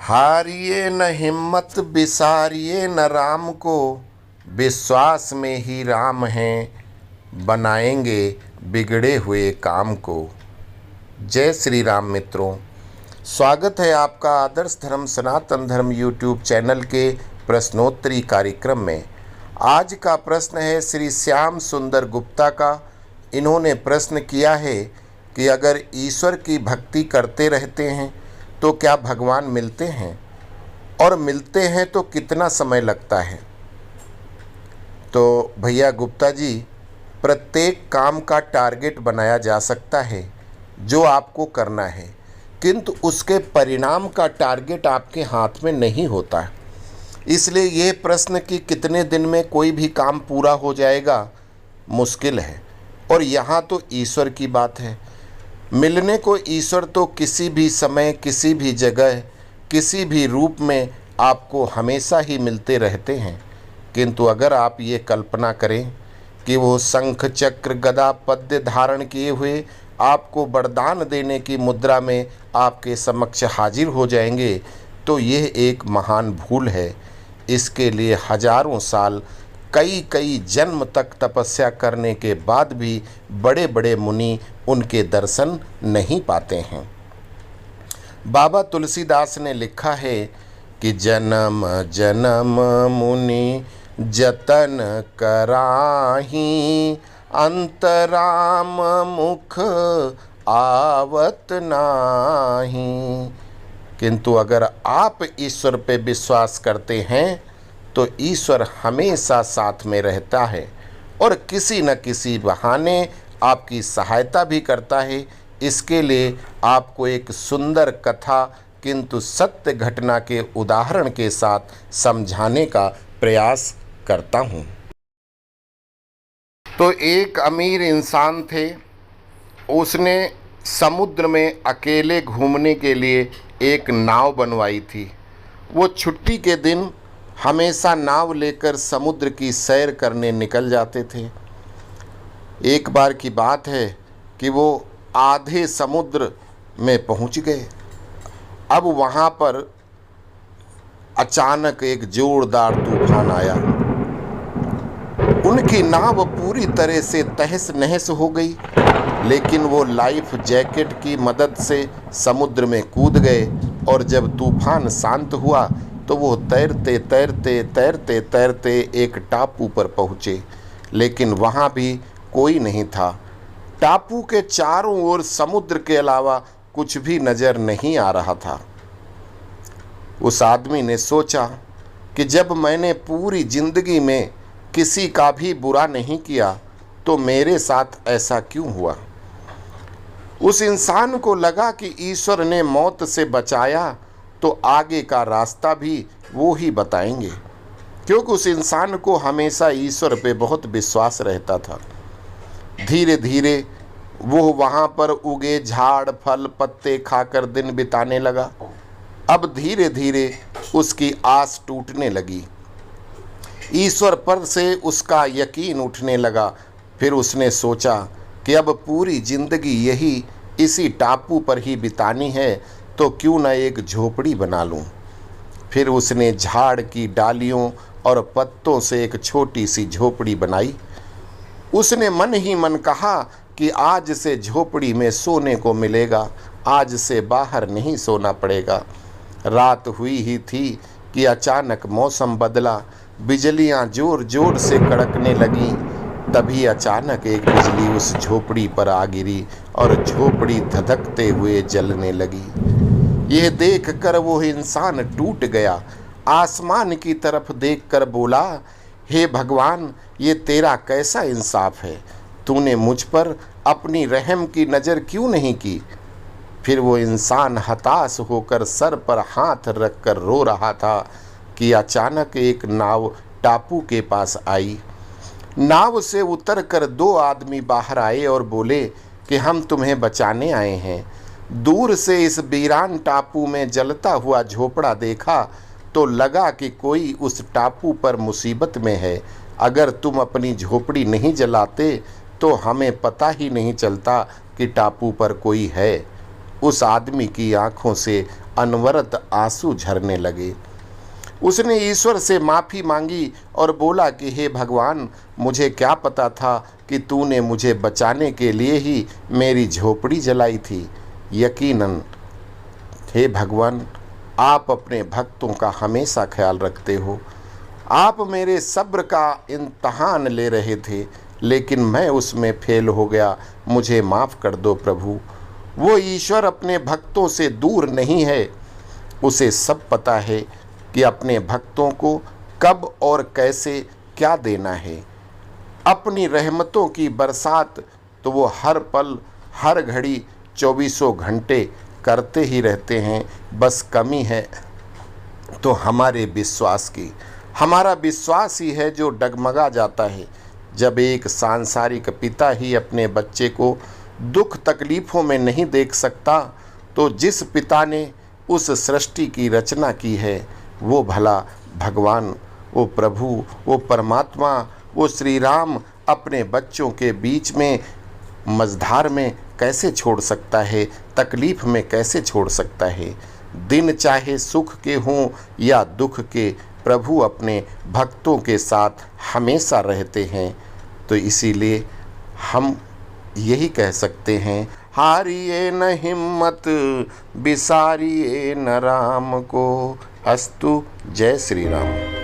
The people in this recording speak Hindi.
हारिए न हिम्मत बिसारिए न राम को, विश्वास में ही राम हैं, बनाएंगे बिगड़े हुए काम को। जय श्री राम मित्रों, स्वागत है आपका आदर्श धर्म सनातन धर्म यूट्यूब चैनल के प्रश्नोत्तरी कार्यक्रम में। आज का प्रश्न है श्री श्याम सुंदर गुप्ता का। इन्होंने प्रश्न किया है कि अगर ईश्वर की भक्ति करते रहते हैं तो क्या भगवान मिलते हैं, और मिलते हैं तो कितना समय लगता है। तो भैया गुप्ता जी, प्रत्येक काम का टारगेट बनाया जा सकता है जो आपको करना है, किंतु उसके परिणाम का टारगेट आपके हाथ में नहीं होता है। इसलिए ये प्रश्न कि कितने दिन में कोई भी काम पूरा हो जाएगा मुश्किल है। और यहाँ तो ईश्वर की बात है, मिलने को ईश्वर तो किसी भी समय, किसी भी जगह, किसी भी रूप में आपको हमेशा ही मिलते रहते हैं। किंतु अगर आप ये कल्पना करें कि वो शंख चक्र गदा पद्य धारण किए हुए आपको वरदान देने की मुद्रा में आपके समक्ष हाजिर हो जाएंगे, तो यह एक महान भूल है। इसके लिए हजारों साल, कई जन्म तक तपस्या करने के बाद भी बड़े बड़े मुनि उनके दर्शन नहीं पाते हैं। बाबा तुलसीदास ने लिखा है कि जन्म जन्म मुनि जतन कराही, अंतराम मुख आवत नाही। किंतु अगर आप ईश्वर पे विश्वास करते हैं तो ईश्वर हमेशा साथ में रहता है और किसी न किसी बहाने आपकी सहायता भी करता है। इसके लिए आपको एक सुंदर कथा किंतु सत्य घटना के उदाहरण के साथ समझाने का प्रयास करता हूँ। तो एक अमीर इंसान थे, उसने समुद्र में अकेले घूमने के लिए एक नाव बनवाई थी। वो छुट्टी के दिन हमेशा नाव लेकर समुद्र की सैर करने निकल जाते थे। एक बार की बात है कि वो आधे समुद्र में पहुंच गए। अब वहां पर अचानक एक जोरदार तूफान आया। उनकी नाव पूरी तरह से तहस नहस हो गई, लेकिन वो लाइफ जैकेट की मदद से समुद्र में कूद गए और जब तूफान शांत हुआ तो वो तैरते तैरते तैरते तैरते एक टापू पर पहुँचे, लेकिन वहाँ भी कोई नहीं था। टापू के चारों ओर समुद्र के अलावा कुछ भी नज़र नहीं आ रहा था। उस आदमी ने सोचा कि जब मैंने पूरी जिंदगी में किसी का भी बुरा नहीं किया तो मेरे साथ ऐसा क्यों हुआ। उस इंसान को लगा कि ईश्वर ने मौत से बचाया तो आगे का रास्ता भी वो ही बताएंगे, क्योंकि उस इंसान को हमेशा ईश्वर पे बहुत विश्वास रहता था। धीरे धीरे वो वहाँ पर उगे झाड़ फल पत्ते खाकर दिन बिताने लगा। अब धीरे धीरे उसकी आस टूटने लगी, ईश्वर पर से उसका यकीन उठने लगा। फिर उसने सोचा कि अब पूरी जिंदगी यही इसी टापू पर ही बितानी है, तो क्यों न एक झोपड़ी बना लूं। फिर उसने झाड़ की डालियों और पत्तों से एक छोटी सी झोपड़ी बनाई। उसने मन ही मन कहा कि आज से झोपड़ी में सोने को मिलेगा, आज से बाहर नहीं सोना पड़ेगा। रात हुई ही थी कि अचानक मौसम बदला, बिजलियां जोर जोर से कड़कने लगीं। तभी अचानक एक बिजली उस झोपड़ी पर आ गिरी और झोपड़ी धधकते हुए जलने लगी। यह देखकर वो इंसान टूट गया। आसमान की तरफ देखकर बोला, हे भगवान, ये तेरा कैसा इंसाफ है, तूने मुझ पर अपनी रहम की नज़र क्यों नहीं की। फिर वो इंसान हताश होकर सर पर हाथ रखकर रो रहा था कि अचानक एक नाव टापू के पास आई। नाव से उतरकर दो आदमी बाहर आए और बोले कि हम तुम्हें बचाने आए हैं। दूर से इस वीरान टापू में जलता हुआ झोपड़ा देखा तो लगा कि कोई उस टापू पर मुसीबत में है। अगर तुम अपनी झोपड़ी नहीं जलाते तो हमें पता ही नहीं चलता कि टापू पर कोई है। उस आदमी की आंखों से अनवरत आंसू झरने लगे। उसने ईश्वर से माफ़ी मांगी और बोला कि हे भगवान, मुझे क्या पता था कि तूने मुझे बचाने के लिए ही मेरी झोपड़ी जलाई थी। यकीनन हे भगवान, आप अपने भक्तों का हमेशा ख्याल रखते हो। आप मेरे सब्र का इम्तहान ले रहे थे, लेकिन मैं उसमें फेल हो गया। मुझे माफ़ कर दो प्रभु। वो ईश्वर अपने भक्तों से दूर नहीं है। उसे सब पता है कि अपने भक्तों को कब और कैसे क्या देना है। अपनी रहमतों की बरसात तो वो हर पल हर घड़ी 24 घंटे करते ही रहते हैं। बस कमी है तो हमारे विश्वास की। हमारा विश्वास ही है जो डगमगा जाता है। जब एक सांसारिक पिता ही अपने बच्चे को दुख तकलीफ़ों में नहीं देख सकता, तो जिस पिता ने उस सृष्टि की रचना की है, वो भला भगवान, वो प्रभु, वो परमात्मा, वो श्री राम अपने बच्चों के बीच में मझधार में कैसे छोड़ सकता है, तकलीफ़ में कैसे छोड़ सकता है। दिन चाहे सुख के हों या दुख के, प्रभु अपने भक्तों के साथ हमेशा रहते हैं। तो इसीलिए हम यही कह सकते हैं, हारिए न हिम्मत, बिसारिए न राम को। अस्तु। जय श्री राम।